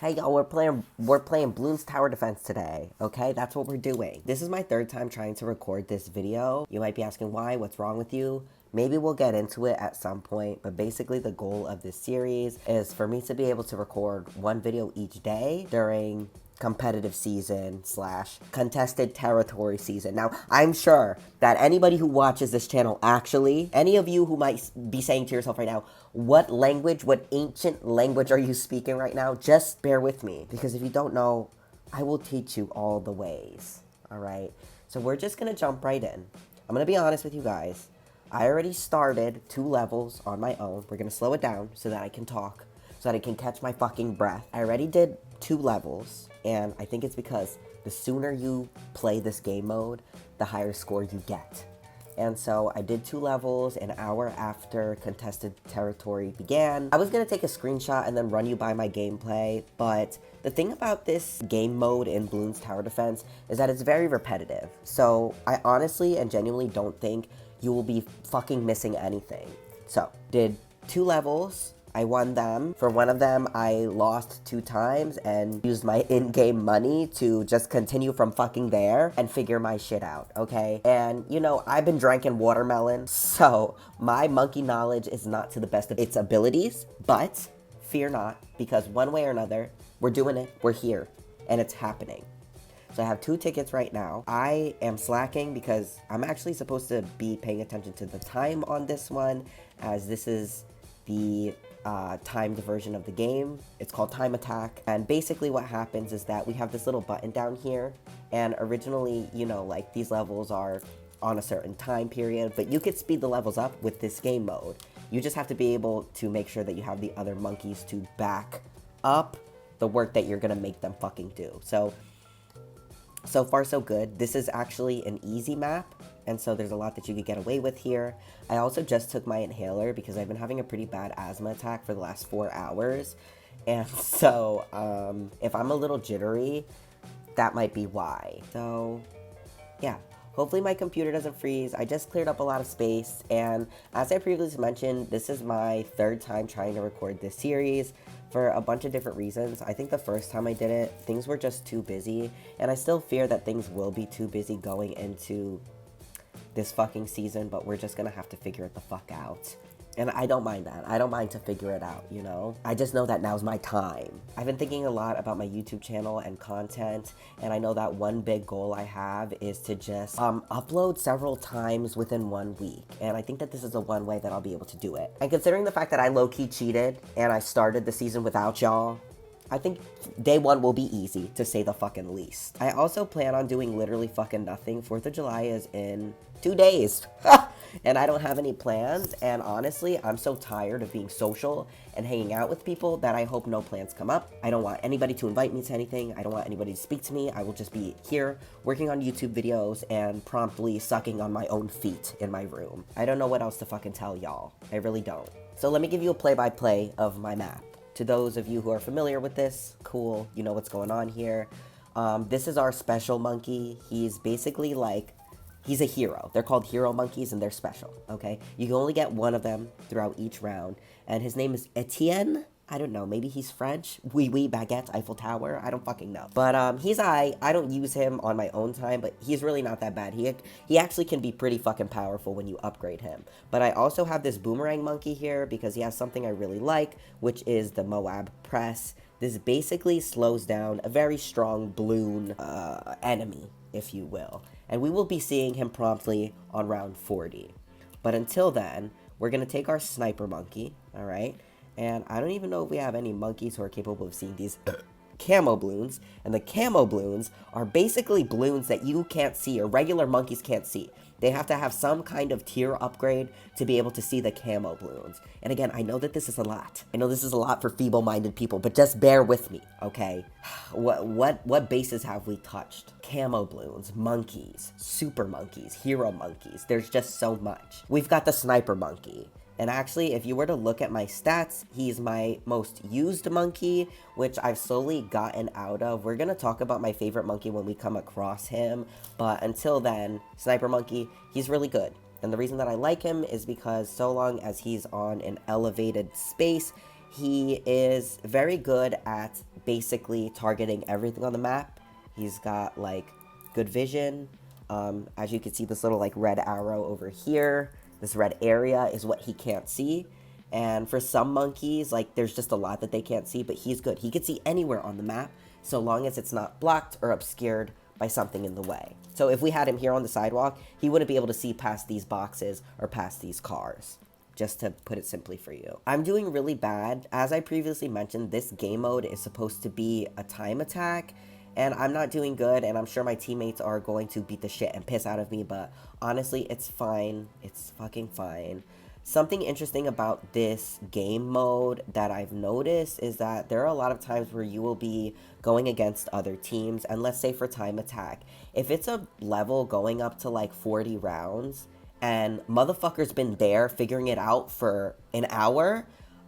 Hey y'all, we're playing Bloons Tower Defense today, okay? That's what we're doing. This is my third time trying to record this video. You might be asking why, what's wrong with you? Maybe we'll get into it at some point, but basically the goal of this series is for me to be able to record one video each day during competitive season slash contested territory season. Now, I'm sure that anybody who watches this channel actually, any of you who might be saying to yourself right now, what language, what ancient language are you speaking right now? Just bear with me, because if you don't know, I will teach you all the ways, all right? So we're just gonna jump right in. I'm gonna be honest with you guys. I already started 2 levels on my own. We're gonna slow it down so that I can talk, so that I can catch my fucking breath. I already did 2 levels, and I think it's because the sooner you play this game mode, the higher score you get. And so I did 2 levels an hour after contested territory began. I was gonna take a screenshot and then run you by my gameplay, but the thing about this game mode in Bloons Tower Defense is that it's very repetitive. So I honestly and genuinely don't think you will be fucking missing anything. So, did 2 levels. I won them. For one of them, I lost 2 times and used my in-game money to just continue from fucking there and figure my shit out, okay? And, you know, I've been drinking watermelon, so my monkey knowledge is not to the best of its abilities, but fear not, because one way or another, we're doing it, we're here, and it's happening. So I have 2 tickets right now. I am slacking because I'm actually supposed to be paying attention to the time on this one, as this is the timed version of the game. It's called Time Attack. And basically what happens is that we have this little button down here. And originally, you know, like these levels are on a certain time period, but you could speed the levels up with this game mode. You just have to be able to make sure that you have the other monkeys to back up the work that you're gonna make them fucking do. So far so good. This is actually an easy map, and so there's a lot that you could get away with here. I also just took my inhaler because I've been having a pretty bad asthma attack for the last 4 hours, and so if I'm a little jittery, that might be why. So yeah, hopefully my computer doesn't freeze. I just cleared up a lot of space, and as I previously mentioned, this is my 3rd time trying to record this series for a bunch of different reasons. I think the first time I did it, things were just too busy, and I still fear that things will be too busy going into this fucking season, but we're just gonna have to figure it the fuck out. And I don't mind that. I don't mind to figure it out, you know? I just know that now's my time. I've been thinking a lot about my YouTube channel and content, and I know that one big goal I have is to just upload several times within 1 week. And I think that this is the one way that I'll be able to do it. And considering the fact that I low-key cheated and I started the season without y'all, I think day 1 will be easy, to say the fucking least. I also plan on doing literally fucking nothing. 4th of July is in 2 days. And I don't have any plans, and honestly, I'm so tired of being social and hanging out with people that I hope no plans come up. I don't want anybody to invite me to anything. I don't want anybody to speak to me. I will just be here working on YouTube videos and promptly sucking on my own feet in my room. I don't know what else to fucking tell y'all. I really don't. So let me give you a play-by-play of my map. To those of you who are familiar with this, cool, you know what's going on here. This is our special monkey. He's basically like, he's a hero. They're called hero monkeys, and they're special, okay? You can only get one of them throughout each round, and his name is Etienne. I don't know, maybe he's French? Oui, oui, baguette, Eiffel Tower, I don't fucking know. But he's I don't use him on my own time, but he's really not that bad. He actually can be pretty fucking powerful when you upgrade him. But I also have this boomerang monkey here because he has something I really like, which is the Moab press. This basically slows down a very strong balloon enemy, if you will. And we will be seeing him promptly on round 40. But until then, we're going to take our sniper monkey, all right? And I don't even know if we have any monkeys who are capable of seeing these camo balloons. And the camo balloons are basically balloons that you can't see, or regular monkeys can't see. They have to have some kind of tier upgrade to be able to see the camo balloons. And again, I know that this is a lot. I know this is a lot for feeble-minded people, but just bear with me, okay? What bases have we touched? Camo balloons, monkeys, super monkeys, hero monkeys. There's just so much. We've got the sniper monkey. And actually, if you were to look at my stats, he's my most used monkey, which I've slowly gotten out of. We're going to talk about my favorite monkey when we come across him. But until then, Sniper Monkey, he's really good. And the reason that I like him is because so long as he's on an elevated space, he is very good at basically targeting everything on the map. He's got like good vision. As you can see, this little like red arrow over here, this red area is what he can't see. And for some monkeys, like there's just a lot that they can't see, but he's good. He can see anywhere on the map so long as it's not blocked or obscured by something in the way. So if we had him here on the sidewalk, he wouldn't be able to see past these boxes or past these cars, just to put it simply for you. I'm doing really bad. As I previously mentioned, this game mode is supposed to be a time attack, and I'm not doing good, and I'm sure my teammates are going to beat the shit and piss out of me, but honestly, it's fine. It's fucking fine. Something interesting about this game mode that I've noticed is that there are a lot of times where you will be going against other teams, and let's say for time attack, if it's a level going up to like 40 rounds, and motherfucker's been there figuring it out for an hour,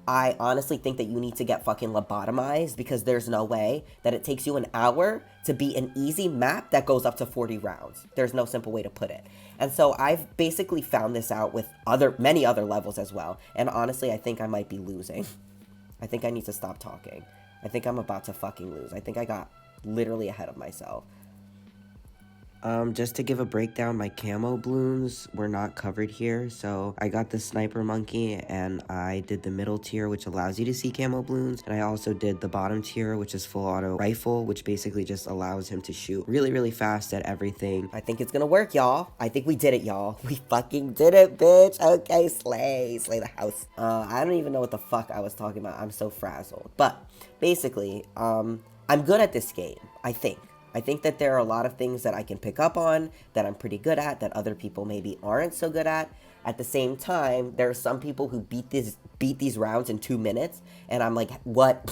I honestly think that you need to get fucking lobotomized, because there's no way that it takes you an hour to beat an easy map that goes up to 40 rounds. There's no simple way to put it. And so I've basically found this out with many other levels as well. And honestly, I think I might be losing. I think I need to stop talking. I think I'm about to fucking lose. I think I got literally ahead of myself. Just to give a breakdown, my camo balloons were not covered here, so I got the sniper monkey, and I did the middle tier, which allows you to see camo balloons, and I also did the bottom tier, which is full auto rifle, which basically just allows him to shoot really, really fast at everything. I think it's gonna work, y'all. I think we did it, y'all. We fucking did it, bitch. Okay, slay the house. I don't even know what the fuck I was talking about. I'm so frazzled. But basically, I'm good at this game, I think. I think that there are a lot of things that I can pick up on, that I'm pretty good at, that other people maybe aren't so good at. At the same time, there are some people who beat these rounds in 2 minutes, and I'm like, what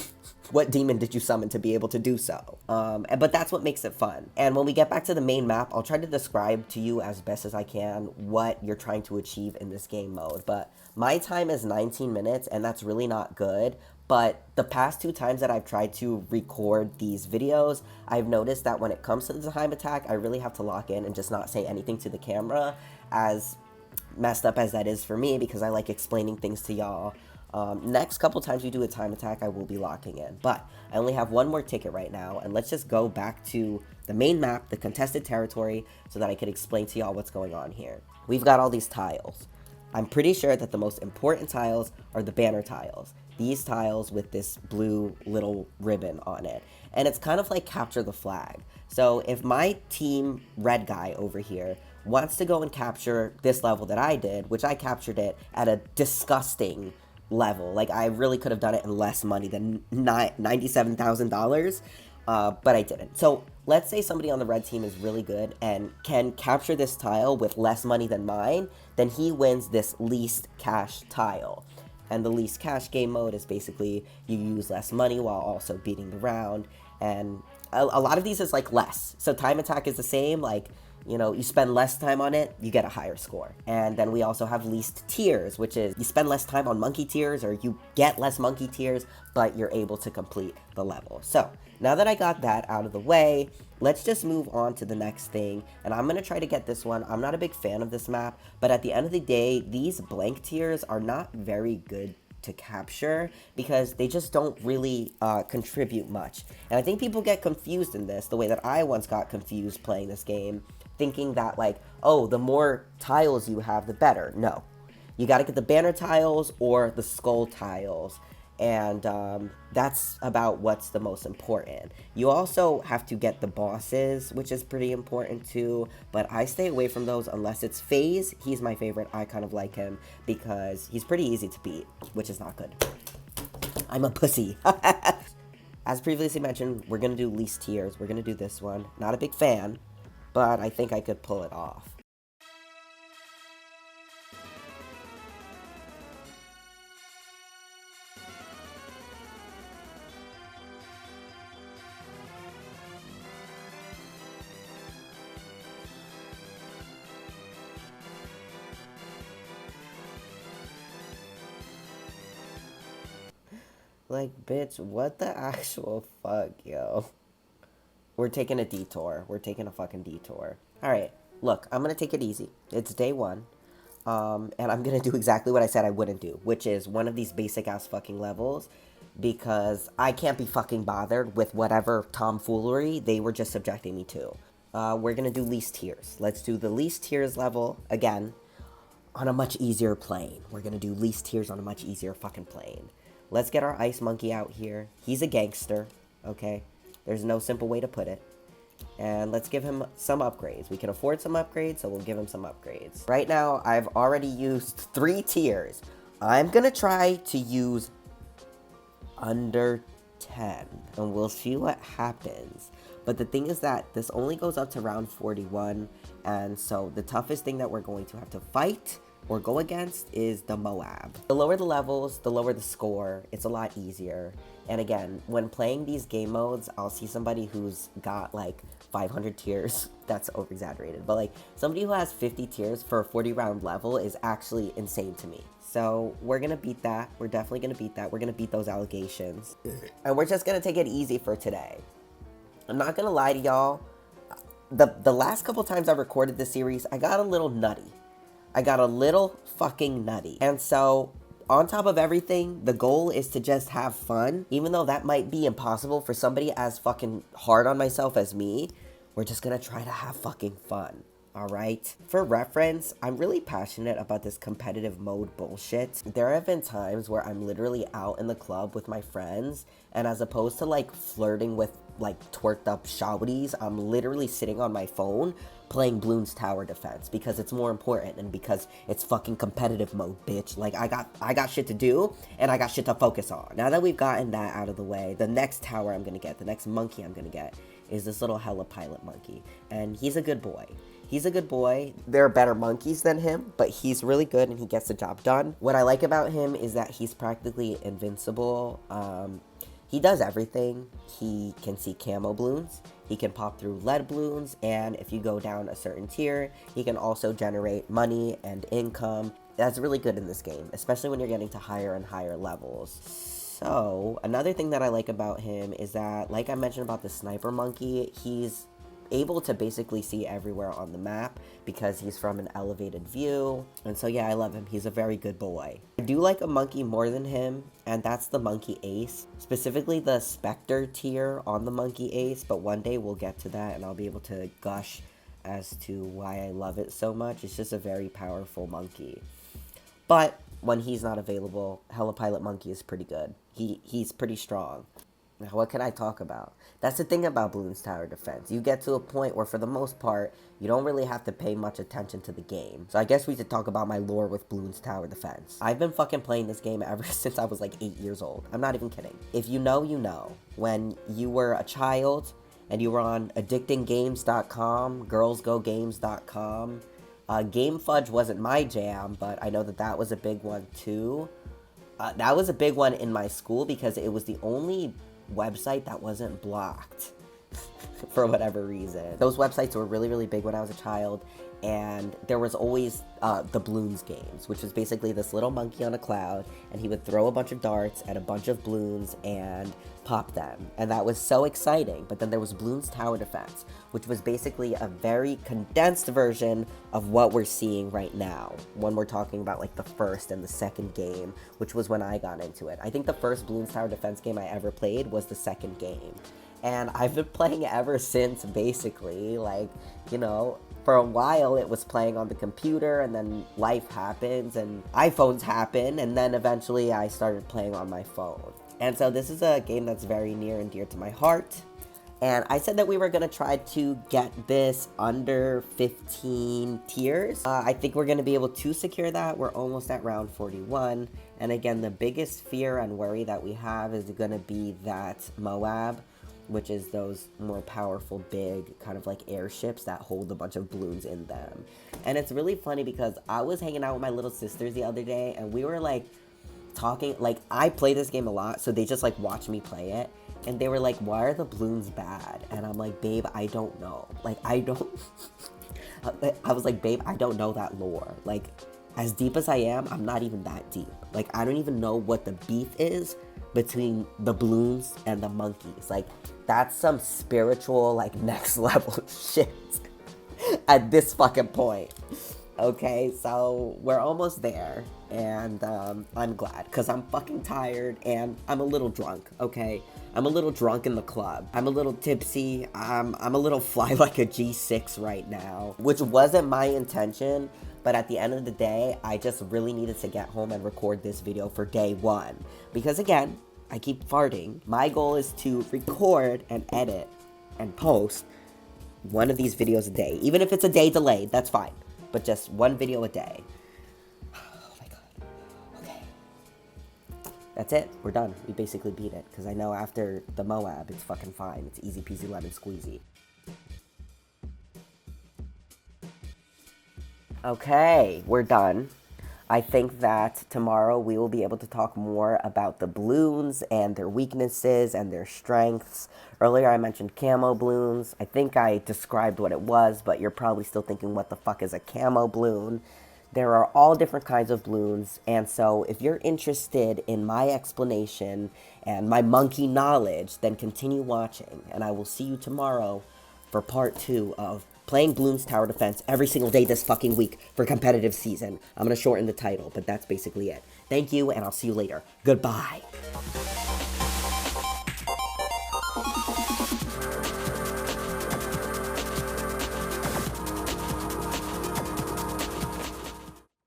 demon did you summon to be able to do so? But that's what makes it fun. And when we get back to the main map, I'll try to describe to you as best as I can what you're trying to achieve in this game mode. But my time is 19 minutes, and that's really not good. But the past 2 times that I've tried to record these videos, I've noticed that when it comes to the time attack, I really have to lock in and just not say anything to the camera, as messed up as that is for me, because I like explaining things to y'all. Next couple times we do a time attack, I will be locking in. But I only have one more ticket right now, and let's just go back to the main map, the contested territory, so that I can explain to y'all what's going on here. We've got all these tiles. I'm pretty sure that the most important tiles are the banner tiles. These tiles with this blue little ribbon on it. And it's kind of like capture the flag. So if my team red guy over here wants to go and capture this level that I did, which I captured it at a disgusting level. Like, I really could have done it in less money than $97,000, but I didn't. So let's say somebody on the red team is really good and can capture this tile with less money than mine, then he wins this least cash tile. And the least cash game mode is basically you use less money while also beating the round. And a lot of these is like less. So time attack is the same, like, you know, you spend less time on it, you get a higher score. And then we also have least tiers, which is you spend less time on monkey tiers, or you get less monkey tiers, but you're able to complete the level. So now that I got that out of the way, let's just move on to the next thing. And I'm going to try to get this one. I'm not a big fan of this map, but at the end of the day, these blank tiers are not very good to capture because they just don't really contribute much. And I think people get confused in this, the way that I once got confused playing this game, thinking that, like, oh, the more tiles you have, the better. No. You got to get the banner tiles or the skull tiles. And that's about what's the most important. You also have to get the bosses, which is pretty important too, but I stay away from those unless it's FaZe. He's my favorite. I kind of like him because he's pretty easy to beat, which is not good. I'm a pussy. As previously mentioned, we're going to do least tiers. We're going to do this one. Not a big fan, but I think I could pull it off. Like, bitch, what the actual fuck, yo? We're taking a detour. We're taking a fucking detour. Alright, look, I'm gonna take it easy. It's day one. And I'm gonna do exactly what I said I wouldn't do, which is one of these basic-ass fucking levels. because I can't be fucking bothered with whatever tomfoolery they were just subjecting me to. We're gonna do least tiers. Let's do the least tiers level again on a much easier plane. We're gonna do least tiers on a much easier fucking plane. Let's get our ice monkey out here. He's a gangster, okay? There's no simple way to put it. And let's give him some upgrades. We can afford some upgrades, so we'll give him some upgrades. Right now, I've already used 3 tiers. I'm gonna try to use under 10, and we'll see what happens. But the thing is that this only goes up to round 41, and so the toughest thing that we're going to have to fight or go against is the Moab. The lower the levels, the lower the score. It's a lot easier. And again, when playing these game modes, I'll see somebody who's got like 500 tiers. That's over-exaggerated. But like somebody who has 50 tiers for a 40-round level is actually insane to me. So we're going to beat that. We're definitely going to beat that. We're going to beat those allegations. And we're just going to take it easy for today. I'm not going to lie to y'all. The last couple times I recorded this series, I got a little nutty. I got a little fucking nutty. And so, on top of everything, the goal is to just have fun. Even though that might be impossible for somebody as fucking hard on myself as me, we're just gonna try to have fucking fun. Alright? For reference, I'm really passionate about this competitive mode bullshit. There have been times where I'm literally out in the club with my friends, and as opposed to like flirting with like twerked up shawties, I'm literally sitting on my phone playing Bloons Tower Defense because it's more important and because it's fucking competitive mode, bitch. Like I got shit to do and I got shit to focus on. Now that we've gotten that out of the way, the next tower I'm gonna get, the next monkey I'm gonna get is this little hella pilot monkey, and he's a good boy. He's a good boy. There are better monkeys than him, but he's really good and he gets the job done. What I like about him is that he's practically invincible. He does everything. He can see camo balloons, he can pop through lead balloons, and if you go down a certain tier, he can also generate money and income. That's really good in this game, especially when you're getting to higher and higher levels. So, another thing that I like about him is that, like I mentioned about the sniper monkey, he's able to basically see everywhere on the map because he's from an elevated view. And so yeah, I love him. He's a very good boy. I do like a monkey more than him, and that's the monkey ace, specifically the specter tier on the monkey ace. But one day we'll get to that and I'll be able to gush as to why I love it so much. It's just a very powerful monkey. But when he's not available, Hella Pilot Monkey is pretty good. He's pretty strong. Now, what can I talk about? That's the thing about Bloons Tower Defense. You get to a point where, for the most part, you don't really have to pay much attention to the game. So I guess we should talk about my lore with Bloons Tower Defense. I've been fucking playing this game ever since I was like 8 years old. I'm not even kidding. If you know, you know. When you were a child and you were on addictinggames.com, girlsgogames.com, Game Fudge wasn't my jam, but I know that that was a big one too. That was a big one in my school because it was the only website that wasn't blocked for whatever reason. Those websites were really, really big when I was a child, and there was always the Bloons games, which was basically this little monkey on a cloud, and he would throw a bunch of darts at a bunch of balloons and pop them, and that was so exciting. But then there was Bloons Tower Defense, which was basically a very condensed version of what we're seeing right now when we're talking about like the first and the second game, which was when I got into it. I think the first Bloons Tower Defense game I ever played was the second game, and I've been playing it ever since. Basically, like, you know, for a while it was playing on the computer, and then life happens and iPhones happen, and then eventually I started playing on my phone. And so this is a game that's very near and dear to my heart. And I said that we were going to try to get this under 15 tiers. I think we're going to be able to secure that. We're almost at round 41. And again, the biggest fear and worry that we have is going to be that Moab, which is those more powerful, big, kind of like airships that hold a bunch of balloons in them. And it's really funny because I was hanging out with my little sisters the other day, and we were like talking, like, I play this game a lot, so they just like watch me play it, and they were like, why are the balloons bad? And I'm like, babe, I don't know. Like, I don't I was like, babe, I don't know that lore. Like, as deep as I am, I'm not even that deep. Like, I don't even know what the beef is between the balloons and the monkeys. Like, that's some spiritual, like, next level shit at this fucking point. Okay, so we're almost there, and I'm glad, because I'm fucking tired, and I'm a little drunk, okay? I'm a little drunk in the club. I'm a little tipsy. I'm a little fly like a G6 right now, which wasn't my intention, but at the end of the day, I just really needed to get home and record this video for day one. Because again, I keep farting. My goal is to record and edit and post one of these videos a day. Even if it's a day delayed, that's fine. But just one video a day. Oh my god. Okay. That's it. We're done. We basically beat it. Because I know after the Moab, it's fucking fine. It's easy peasy lemon squeezy. Okay, we're done. I think that tomorrow we will be able to talk more about the balloons and their weaknesses and their strengths. Earlier I mentioned camo balloons. I think I described what it was, but you're probably still thinking, what the fuck is a camo balloon? There are all different kinds of balloons, and so if you're interested in my explanation and my monkey knowledge, then continue watching, and I will see you tomorrow for part 2 of playing Bloons Tower Defense every single day this fucking week for competitive season. I'm gonna shorten the title, but that's basically it. Thank you, and I'll see you later. Goodbye.